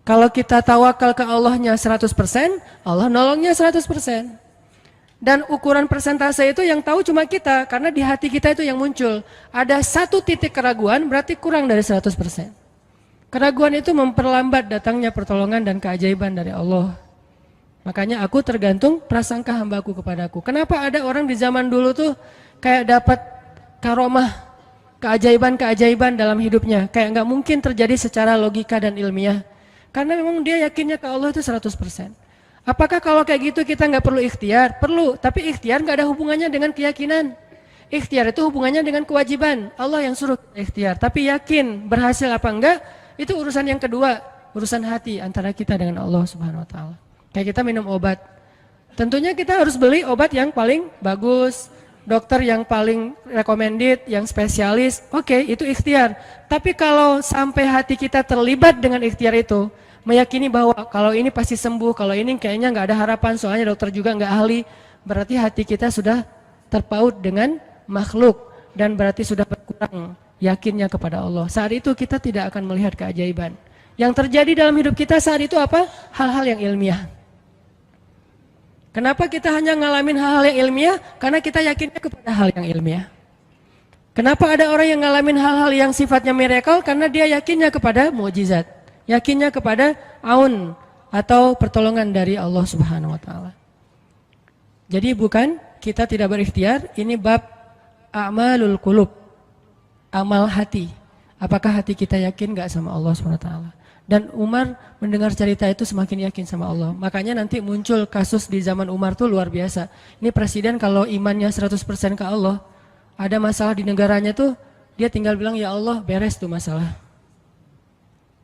Kalau kita tawakal ke Allahnya 100%, Allah nolongnya 100%. Dan ukuran persentase itu yang tahu cuma kita, karena di hati kita itu yang muncul. Ada satu titik keraguan, berarti kurang dari 100%. Keraguan itu memperlambat datangnya pertolongan dan keajaiban dari Allah. Makanya aku tergantung prasangka hambaku kepadaku. Kenapa ada orang di zaman dulu tuh kayak dapat karomah, keajaiban-keajaiban dalam hidupnya. Kayak nggak mungkin terjadi secara logika dan ilmiah. Karena memang dia yakinnya ke Allah itu 100%. Apakah kalau kayak gitu kita nggak perlu ikhtiar? Perlu, tapi ikhtiar nggak ada hubungannya dengan keyakinan. Ikhtiar itu hubungannya dengan kewajiban. Allah yang suruh ikhtiar, tapi yakin berhasil apa enggak, itu urusan yang kedua, urusan hati antara kita dengan Allah Subhanahu wa taala. Kayak kita minum obat. Tentunya kita harus beli obat yang paling bagus, dokter yang paling recommended, yang spesialis. Oke, itu ikhtiar. Tapi kalau sampai hati kita terlibat dengan ikhtiar itu, meyakini bahwa kalau ini pasti sembuh, kalau ini kayaknya nggak ada harapan, soalnya dokter juga nggak ahli, berarti hati kita sudah terpaut dengan makhluk dan berarti sudah berkurang yakinnya kepada Allah. Saat itu kita tidak akan melihat keajaiban. Yang terjadi dalam hidup kita saat itu apa? Hal-hal yang ilmiah. Kenapa kita hanya ngalamin hal-hal yang ilmiah? Karena kita yakinnya kepada hal yang ilmiah. Kenapa ada orang yang ngalamin hal-hal yang sifatnya miracle? Karena dia yakinnya kepada mukjizat. Yakinnya kepada aun atau pertolongan dari Allah Subhanahu wa taala. Jadi bukan kita tidak berikhtiar, ini bab a'malul qulub. Amal hati. Apakah hati kita yakin enggak sama Allah Subhanahu wa taala? Dan Umar mendengar cerita itu semakin yakin sama Allah. Makanya nanti muncul kasus di zaman Umar tuh luar biasa. Ini presiden kalau imannya 100% ke Allah, ada masalah di negaranya tuh dia tinggal bilang ya Allah beres tuh masalah.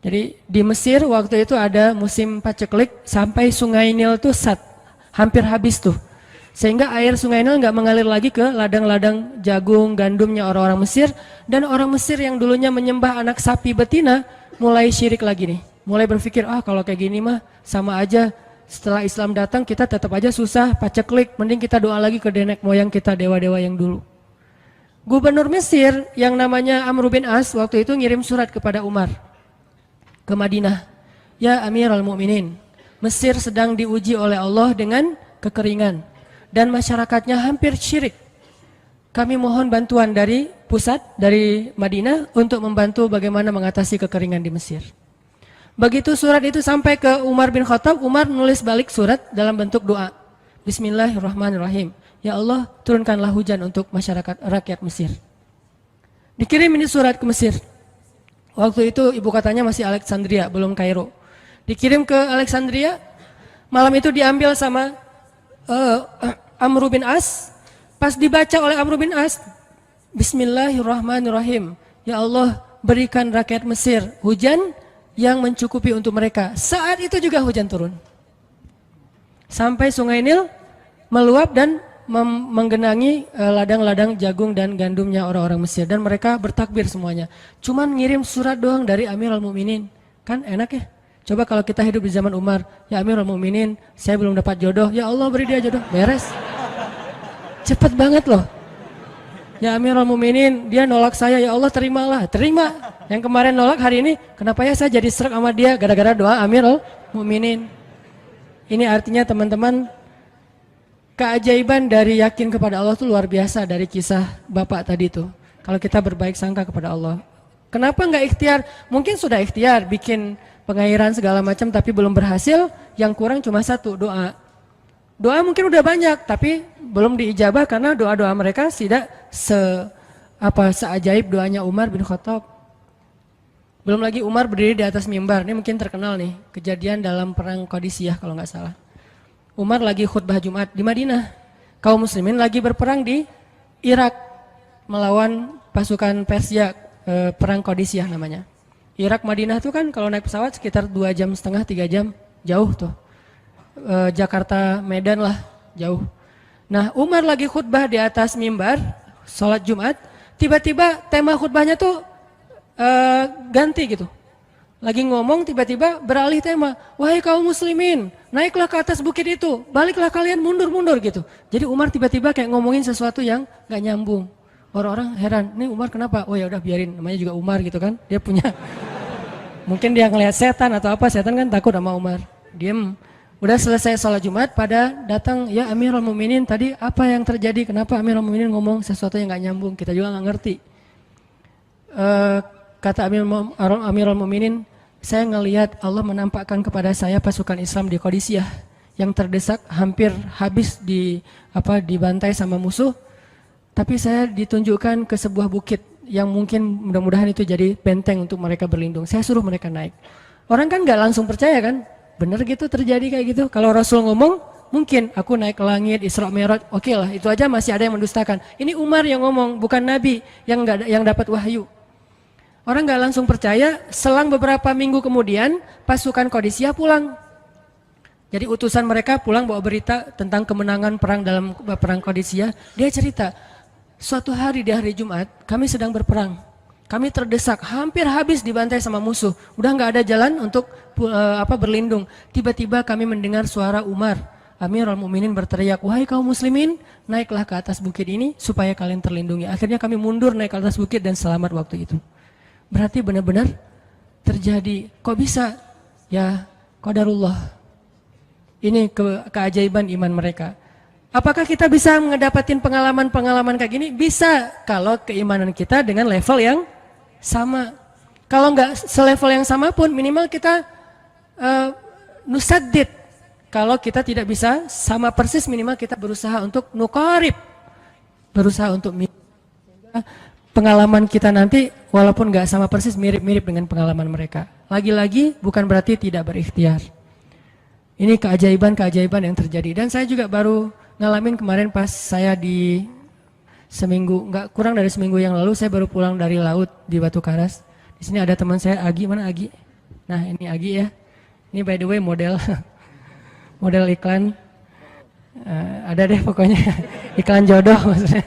Jadi di Mesir waktu itu ada musim paceklik sampai Sungai Nil tuh hampir habis tuh. Sehingga air Sungai Nil nggak mengalir lagi ke ladang-ladang jagung, gandumnya orang-orang Mesir. Dan orang Mesir yang dulunya menyembah anak sapi betina mulai syirik lagi nih. Mulai berpikir, kalau kayak gini mah sama aja. Setelah Islam datang kita tetap aja susah, paceklik. Mending kita doa lagi ke nenek moyang kita, dewa-dewa yang dulu. Gubernur Mesir yang namanya Amr bin As waktu itu ngirim surat kepada Umar ke Madinah. Ya Amirul Mukminin, Mesir sedang diuji oleh Allah dengan kekeringan dan masyarakatnya hampir syirik. Kami mohon bantuan dari pusat, dari Madinah untuk membantu bagaimana mengatasi kekeringan di Mesir. Begitu surat itu sampai ke Umar bin Khattab, Umar nulis balik surat dalam bentuk doa. Bismillahirrahmanirrahim. Ya Allah, turunkanlah hujan untuk masyarakat rakyat Mesir. Dikirim ini surat ke Mesir. Waktu itu ibu katanya masih Alexandria, belum Kairo. Dikirim ke Alexandria, malam itu diambil sama Amr bin As. Pas dibaca oleh Amr bin As, Bismillahirrahmanirrahim. Ya Allah, berikan rakyat Mesir hujan yang mencukupi untuk mereka. Saat itu juga hujan turun. Sampai Sungai Nil meluap dan menggenangi ladang-ladang jagung dan gandumnya orang-orang Mesir. Dan mereka bertakbir semuanya. Cuman ngirim surat doang dari Amirul Mukminin. Kan enak ya? Coba kalau kita hidup di zaman Umar. Ya Amirul Mukminin, saya belum dapat jodoh. Ya Allah beri dia jodoh. Beres. Cepet banget loh. Ya Amirul Mukminin, dia nolak saya. Ya Allah terimalah. Terima. Yang kemarin nolak hari ini, kenapa ya saya jadi serak sama dia? Gara-gara doa Amirul Mukminin. Ini artinya teman-teman, keajaiban dari yakin kepada Allah itu luar biasa dari kisah Bapak tadi itu. Kalau kita berbaik sangka kepada Allah. Kenapa nggak ikhtiar? Mungkin sudah ikhtiar, bikin pengairan segala macam tapi belum berhasil. Yang kurang cuma satu, doa. Doa mungkin udah banyak tapi belum diijabah karena doa-doa mereka tidak seajaib doanya Umar bin Khattab. Belum lagi Umar berdiri di atas mimbar. Ini mungkin terkenal nih, kejadian dalam perang Qadisiyah kalau nggak salah. Umar lagi khutbah Jumat di Madinah. Kaum muslimin lagi berperang di Irak melawan pasukan Persia, perang Qadisiyah namanya. Irak Madinah itu kan kalau naik pesawat sekitar 2,5 jam, 3 jam, jauh tuh. Jakarta Medan lah, jauh. Nah, Umar lagi khutbah di atas mimbar, sholat Jumat, tiba-tiba tema khutbahnya tuh ganti gitu. Lagi ngomong tiba-tiba beralih tema. Wahai kaum muslimin, naiklah ke atas bukit itu, baliklah kalian mundur-mundur gitu. Jadi Umar tiba-tiba kayak ngomongin sesuatu yang gak nyambung. Orang-orang heran, ini Umar kenapa? Oh ya udah biarin, namanya juga Umar gitu kan. Dia punya Mungkin dia ngelihat setan atau apa, setan kan takut sama Umar. Diem. Udah selesai sholat Jumat, pada datang, ya Amirul Mukminin, tadi apa yang terjadi? Kenapa Amirul Mukminin ngomong sesuatu yang nggak nyambung? Kita juga nggak ngerti. Kata Amirul Mukminin, saya ngelihat Allah menampakkan kepada saya pasukan Islam di Qadisiyah yang terdesak, hampir habis dibantai sama musuh. Tapi saya ditunjukkan ke sebuah bukit yang mungkin mudah-mudahan itu jadi benteng untuk mereka berlindung. Saya suruh mereka naik. Orang kan nggak langsung percaya kan? Bener gitu terjadi kayak gitu. Kalau Rasul ngomong, mungkin aku naik ke langit, Isra Mi'raj, oke lah, itu aja masih ada yang mendustakan. Ini Umar yang ngomong, bukan Nabi yang dapat wahyu. Orang nggak langsung percaya. Selang beberapa minggu kemudian, pasukan Qadisiyah pulang. Jadi utusan mereka pulang bawa berita tentang kemenangan perang dalam perang Qadisiyah. Dia cerita, suatu hari di hari Jumat, kami sedang berperang. Kami terdesak, hampir habis dibantai sama musuh. Udah nggak ada jalan untuk berlindung. Tiba-tiba kami mendengar suara Umar. Amirul Mukminin berteriak, wahai kaum muslimin, naiklah ke atas bukit ini supaya kalian terlindungi. Akhirnya kami mundur naik ke atas bukit dan selamat waktu itu. Berarti benar-benar terjadi. Kok bisa? Ya, qadarullah. Ini keajaiban iman mereka. Apakah kita bisa ngedapatin pengalaman-pengalaman kayak gini? Bisa, kalau keimanan kita dengan level yang sama. Kalau nggak selevel yang sama pun minimal kita nusaddid. Kalau kita tidak bisa sama persis, minimal kita berusaha untuk nuqarib. Berusaha untuk pengalaman kita nanti walaupun nggak sama persis, mirip-mirip dengan pengalaman mereka. Lagi-lagi bukan berarti tidak berikhtiar. Ini keajaiban-keajaiban yang terjadi. Dan saya juga baru ngalamin kemarin pas saya di seminggu, nggak kurang dari seminggu yang lalu, saya baru pulang dari laut di Batu Karas. Di sini ada teman saya, Agi. Mana Agi? Nah, ini Agi ya. Ini by the way model model iklan. Ada deh pokoknya iklan jodoh maksudnya.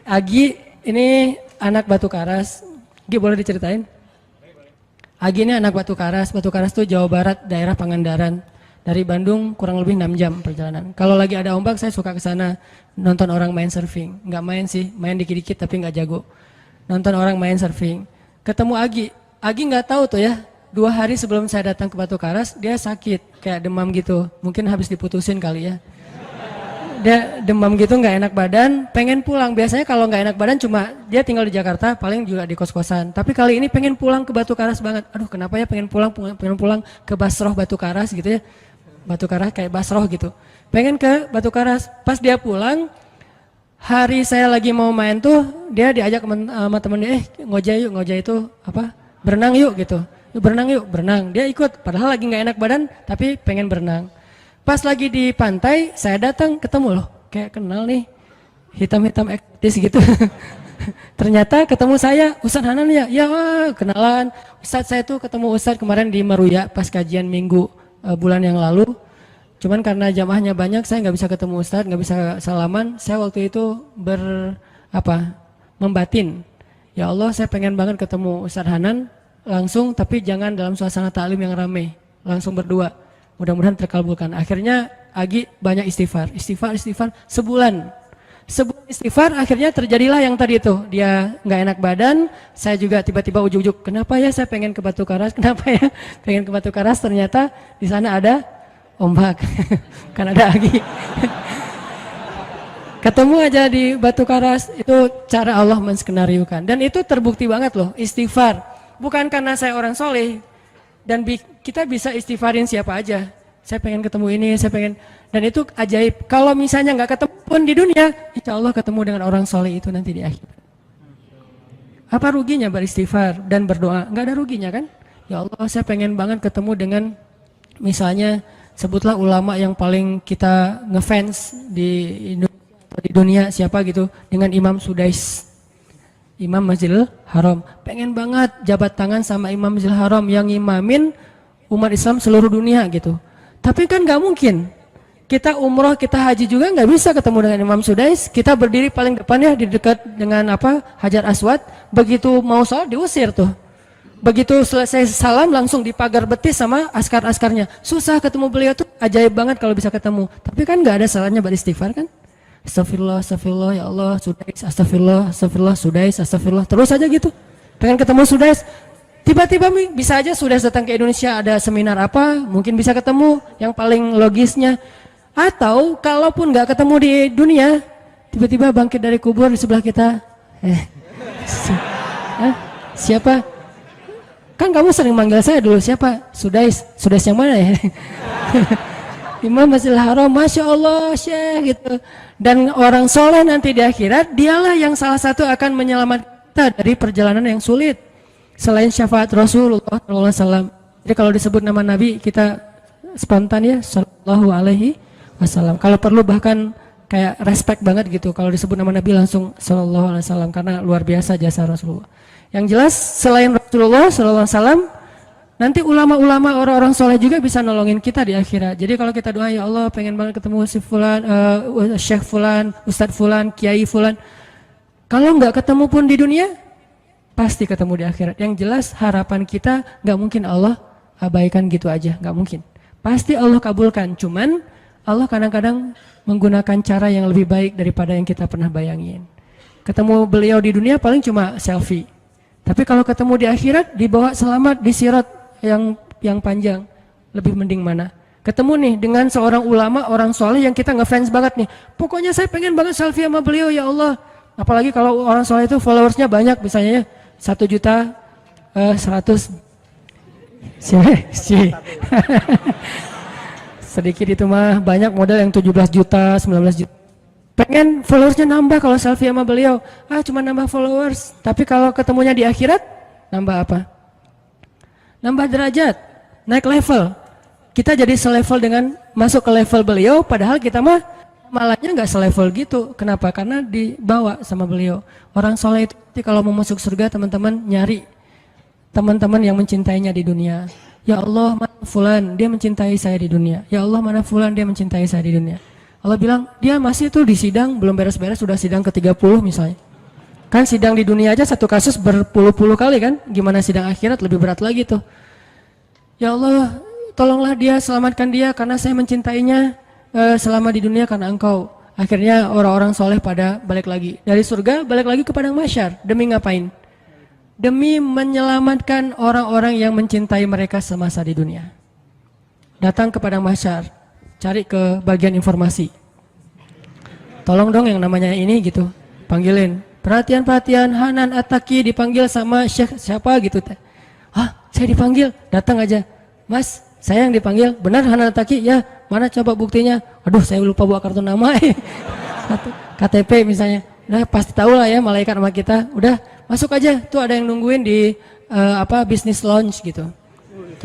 Agi ini anak Batu Karas. Agi boleh diceritain? Agi ini anak Batu Karas. Batu Karas itu Jawa Barat, daerah Pangandaran. Dari Bandung kurang lebih 6 jam perjalanan. Kalau lagi ada ombak saya suka ke sana nonton orang main surfing. Nggak main sih, main dikit-dikit tapi nggak jago. Nonton orang main surfing. Ketemu Agi. Agi nggak tahu tuh ya. 2 hari sebelum saya datang ke Batu Karas dia sakit kayak demam gitu. Mungkin habis diputusin kali ya. Dia demam gitu, nggak enak badan, pengen pulang. Biasanya kalau nggak enak badan cuma dia tinggal di Jakarta, paling juga di kos-kosan. Tapi kali ini pengen pulang ke Batu Karas banget. Aduh, kenapa ya pengen pulang ke Basroh Batu Karas gitu ya. Batu Karas kayak Basroh gitu. Pengen ke Batu Karas. Pas dia pulang, hari saya lagi mau main tuh, dia diajak sama temen dia, ngojay itu apa? Berenang yuk gitu. Berenang yuk, berenang. Dia ikut, padahal lagi nggak enak badan, tapi pengen berenang. Pas lagi di pantai, saya datang ketemu loh, kayak kenal nih, hitam-hitam ektis gitu. Ternyata ketemu saya, Ustadz Hanan ya, ya kenalan. Ustadz saya tuh ketemu Ustadz kemarin di Meruya pas kajian minggu bulan yang lalu. Cuman karena jamaahnya banyak, saya nggak bisa ketemu Ustadz, nggak bisa salaman. Saya waktu itu membatin, ya Allah saya pengen banget ketemu Ustadz Hanan langsung, tapi jangan dalam suasana ta'lim yang ramai, langsung berdua. Mudah-mudahan terkabulkan. Akhirnya Agi banyak istighfar sebulan istighfar, akhirnya terjadilah yang tadi itu. Dia nggak enak badan, saya juga tiba-tiba ujuk-ujuk, kenapa ya saya pengen ke Batu Karas, kenapa ya pengen ke Batu Karas, ternyata di sana ada ombak, kan ada Agi. Ketemu aja di Batu Karas, itu cara Allah menskenariokan. Dan itu terbukti banget loh, istighfar. Bukan karena saya orang soleh, dan kita bisa istighfarin siapa aja. Saya pengen ketemu ini, saya pengen, dan itu ajaib. Kalau misalnya nggak ketemu pun di dunia, insya Allah ketemu dengan orang soleh itu nanti di akhir. Apa ruginya beristighfar dan berdoa? Nggak ada ruginya kan? Ya Allah, saya pengen banget ketemu dengan misalnya sebutlah ulama yang paling kita ngefans di dunia siapa gitu, dengan Imam Sudais, Imam Masjidil Haram. Pengen banget jabat tangan sama Imam Masjidil Haram yang imamin umat Islam seluruh dunia gitu. Tapi kan nggak mungkin. Kita umroh, kita haji juga nggak bisa ketemu dengan Imam Sudais. Kita berdiri paling depan ya di dekat dengan Hajar Aswad. Begitu mau sholat diusir tuh. Begitu selesai salam langsung dipagar betis sama askar-askarnya. Susah ketemu beliau tuh, ajaib banget kalau bisa ketemu. Tapi kan nggak ada salahnya beristighfar kan? Astagfirullah, astagfirullah, ya Allah, Sudais, astagfirullah, astagfirullah, Sudais, astagfirullah. Terus aja gitu. Pengen ketemu Sudais. Tiba-tiba bisa aja sudah datang ke Indonesia, ada seminar apa, mungkin bisa ketemu yang paling logisnya. Atau kalaupun nggak ketemu di dunia, tiba-tiba bangkit dari kubur di sebelah kita. Siapa? Kan kamu sering manggil saya dulu, siapa? Sudais yang mana ya? Imam Masjidil Haram, Masya Allah Syekh gitu. Dan orang soleh nanti di akhirat, dialah yang salah satu akan menyelamatkan kita dari perjalanan yang sulit. Selain syafaat Rasulullah SAW. Jadi kalau disebut nama Nabi, kita spontan ya, Sallallahu Alaihi Wasallam. Kalau perlu bahkan kayak respect banget gitu. Kalau disebut nama Nabi langsung Sallallahu Alaihi Wasallam, karena luar biasa jasa Rasulullah. Yang jelas selain Rasulullah Sallallahu Alaihi Wasallam, nanti ulama-ulama orang-orang soleh juga bisa nolongin kita di akhirat. Jadi kalau kita doa, ya Allah pengen banget ketemu si Fulan, Syekh Fulan, Ustadz Fulan, Kiai Fulan. Kalau nggak ketemu pun di dunia, pasti ketemu di akhirat. Yang jelas harapan kita nggak mungkin Allah abaikan gitu aja, nggak mungkin. Pasti Allah kabulkan. Cuman Allah kadang-kadang menggunakan cara yang lebih baik daripada yang kita pernah bayangin. Ketemu beliau di dunia paling cuma selfie. Tapi kalau ketemu di akhirat, dibawa selamat di sirat yang panjang, lebih mending mana? Ketemu nih dengan seorang ulama, orang soleh yang kita ngefans banget nih. Pokoknya saya pengen banget selfie sama beliau, ya Allah. Apalagi kalau orang soleh itu followersnya banyak, misalnya ya. 1.100.000 sedikit itu mah, banyak model yang 17 juta, 19 juta. Pengen followersnya nambah kalau selfie sama beliau. Cuma nambah followers. Tapi kalau ketemunya di akhirat, nambah apa? Nambah derajat, naik level. Kita jadi selevel dengan masuk ke level beliau, padahal kita mah malahnya nggak selevel gitu. Kenapa? Karena dibawa sama beliau. Orang soleh itu kalau mau masuk surga, teman-teman nyari teman-teman yang mencintainya di dunia. Ya Allah, mana fulan, dia mencintai saya di dunia. Ya Allah, mana fulan, dia mencintai saya di dunia. Allah bilang, dia masih tuh di sidang, belum beres-beres, sudah sidang ke-30 misalnya. Kan sidang di dunia aja satu kasus berpuluh-puluh kali kan, gimana sidang akhirat lebih berat lagi tuh. Ya Allah, tolonglah dia, selamatkan dia, karena saya mencintainya selama di dunia karena engkau. Akhirnya orang-orang soleh pada balik lagi. Dari surga balik lagi ke padang mahsyar. Demi ngapain? Demi menyelamatkan orang-orang yang mencintai mereka semasa di dunia. Datang ke padang mahsyar, cari ke bagian informasi. Tolong dong yang namanya ini gitu, panggilin. Perhatian-perhatian, Hanan At-Taqi dipanggil sama Syekh siapa gitu. Saya dipanggil, datang aja. Mas, saya yang dipanggil, benar Hanan At-Taqi? Ya, mana coba buktinya? Aduh, saya lupa bawa kartu nama. KTP misalnya. Udah pasti tahu lah ya malaikat sama kita. Udah masuk aja, tuh ada yang nungguin di business lounge gitu.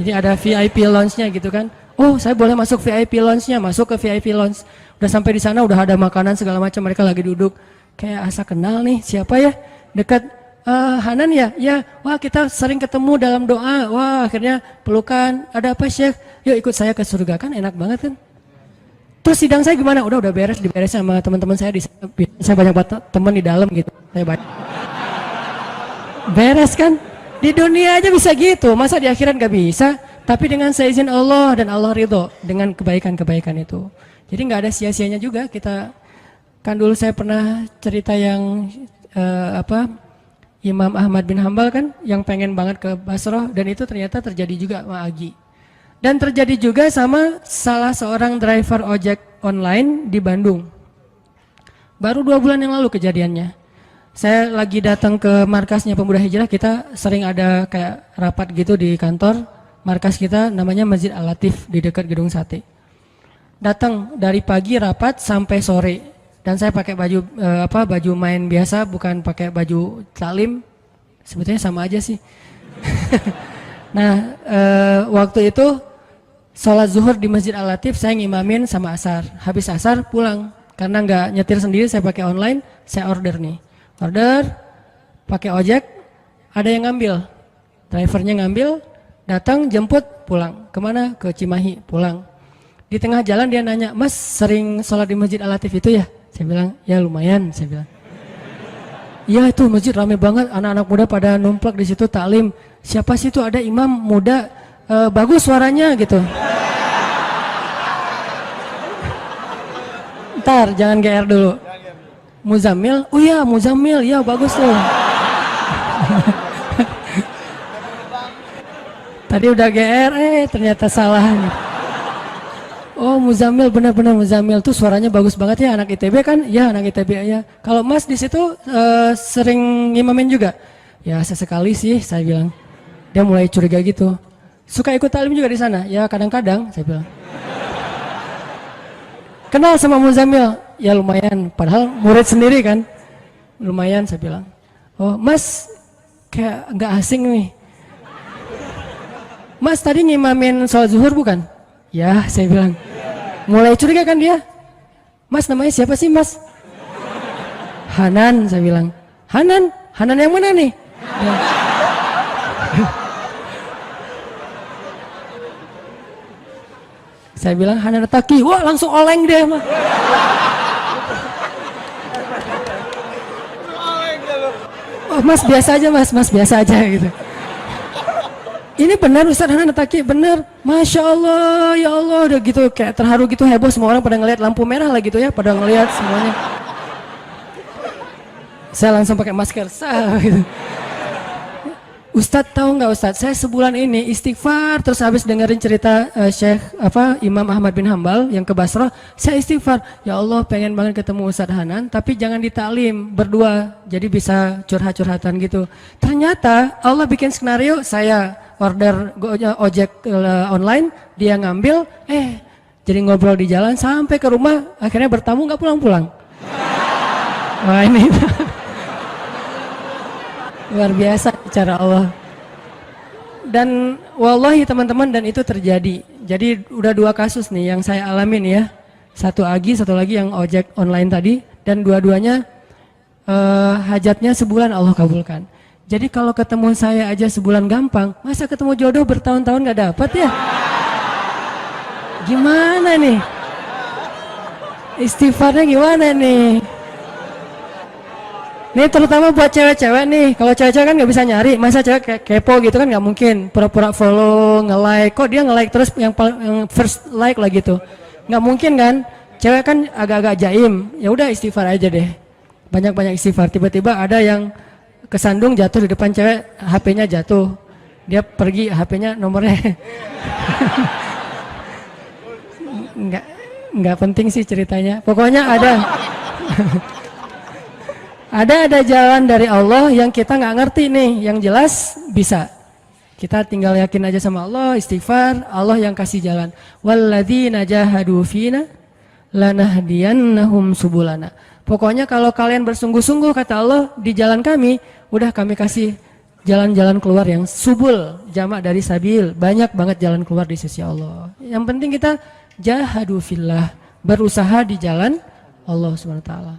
Jadi ada VIP lounge-nya gitu kan. Oh, saya boleh masuk VIP lounge-nya, masuk ke VIP lounge. Udah sampai di sana udah ada makanan segala macam, mereka lagi duduk. Kayak asa kenal nih, siapa ya? Dekat Hanan ya? Ya, wah kita sering ketemu dalam doa. Wah, akhirnya pelukan. Ada apa, Syekh? Yuk ikut saya ke surga, kan enak banget kan? Terus sidang saya gimana? Udah beres, diberes sama teman-teman saya di sana. Saya banyak teman di dalam gitu. Saya banyak. Beres kan? Di dunia aja bisa gitu, masa di akhirat gak bisa? Tapi dengan seizin Allah dan Allah ridho dengan kebaikan-kebaikan itu. Jadi nggak ada sia-sianya juga kita. Kan dulu saya pernah cerita yang Imam Ahmad bin Hambal kan, yang pengen banget ke Basrah, dan itu ternyata terjadi juga sama Agi. Dan terjadi juga sama salah seorang driver ojek online di Bandung. Baru 2 bulan yang lalu kejadiannya. Saya lagi datang ke markasnya Pemuda Hijrah, kita sering ada kayak rapat gitu di kantor. Markas kita namanya Masjid Al-Latif di dekat Gedung Sate. Datang dari pagi rapat sampai sore. Dan saya pakai baju baju main biasa, bukan pakai baju taklim. Sebetulnya sama aja sih. Nah, waktu itu sholat zuhur di Masjid Al-Latif, saya ngimamin sama asar. Habis asar pulang, karena nggak nyetir sendiri, saya pakai online, saya order nih. Order, pakai ojek, ada yang ngambil. Drivernya ngambil, datang jemput, pulang. Kemana? Ke Cimahi, pulang. Di tengah jalan dia nanya, Mas sering sholat di Masjid Al-Latif itu ya? Saya bilang, ya lumayan, saya bilang. Iya itu masjid rame banget, anak-anak muda pada numplak di situ taklim. Siapa sih itu, ada imam muda, bagus suaranya gitu. Ntar jangan GR dulu. Muzammil, oh iya Muzammil, ya bagus tuh. Tadi udah GR, ternyata salah. Oh Muzamil, benar-benar Muzamil tuh suaranya bagus banget ya, anak ITB kan? Ya anak ITB ya. Kalau Mas di situ sering ngimamin juga? Ya sesekali sih saya bilang. Dia mulai curiga gitu. Suka ikut talim juga di sana? Ya kadang-kadang saya bilang. Kenal sama Muzamil? Ya lumayan, padahal murid sendiri kan. Lumayan saya bilang. Oh Mas kayak nggak asing nih. Mas tadi ngimamin sholat zuhur bukan? Ya saya bilang. Mulai curiga kan dia. Mas namanya siapa sih Mas? Hanan saya bilang. Hanan? Hanan yang mana nih? Ya. Saya bilang Hanan Taki. Wah langsung oleng deh mah. Oh Mas biasa aja Mas biasa aja gitu. Ini benar Ustaz Hanan Taki, benar. Masya Allah, ya Allah, udah gitu kayak terharu gitu, heboh, semua orang pada ngelihat lampu merah lah gitu ya, pada ngelihat semuanya. Saya langsung pakai masker, gitu. Ustadz tahu nggak Ustadz, saya sebulan ini istighfar terus habis dengerin cerita Imam Ahmad bin Hambal yang ke Basrah, saya istighfar, ya Allah pengen banget ketemu Ustadz Hanan, tapi jangan ditaklim berdua, jadi bisa curhat-curhatan gitu. Ternyata Allah bikin skenario, saya order ojek online, dia ngambil, jadi ngobrol di jalan sampai ke rumah, akhirnya bertamu nggak pulang-pulang. Wah ini luar biasa cara Allah. Dan wallahi teman-teman, dan itu terjadi. Jadi udah 2 kasus nih yang saya alamin ya. Satu lagi yang ojek online tadi, dan dua-duanya hajatnya sebulan Allah kabulkan. Jadi kalau ketemu saya aja sebulan gampang, masa ketemu jodoh bertahun-tahun gak dapat ya? Gimana nih? Istighfarnya gimana nih? Ini terutama buat cewek-cewek nih. Kalau cewek-cewek kan gak bisa nyari, masa cewek kepo gitu kan gak mungkin. Pura-pura follow, nge-like, kok dia nge-like terus yang first like lah gitu. Gak mungkin kan? Cewek kan agak-agak jaim. Ya udah istighfar aja deh. Banyak-banyak istighfar. Tiba-tiba ada yang kesandung jatuh di depan cewek, HP-nya jatuh, dia pergi, HP-nya nomornya nggak penting sih ceritanya, pokoknya ada jalan dari Allah yang kita nggak ngerti nih, yang jelas bisa, kita tinggal yakin aja sama Allah, istighfar, Allah yang kasih jalan. Walladzina jahadu fina lanahdiyannahum subulana. Pokoknya kalau kalian bersungguh-sungguh kata Allah di jalan kami, udah kami kasih jalan-jalan keluar yang subul, jamak dari sabil, banyak banget jalan keluar di sisi Allah. Yang penting kita jahadu fillah, berusaha di jalan Allah Subhanahu wa taala.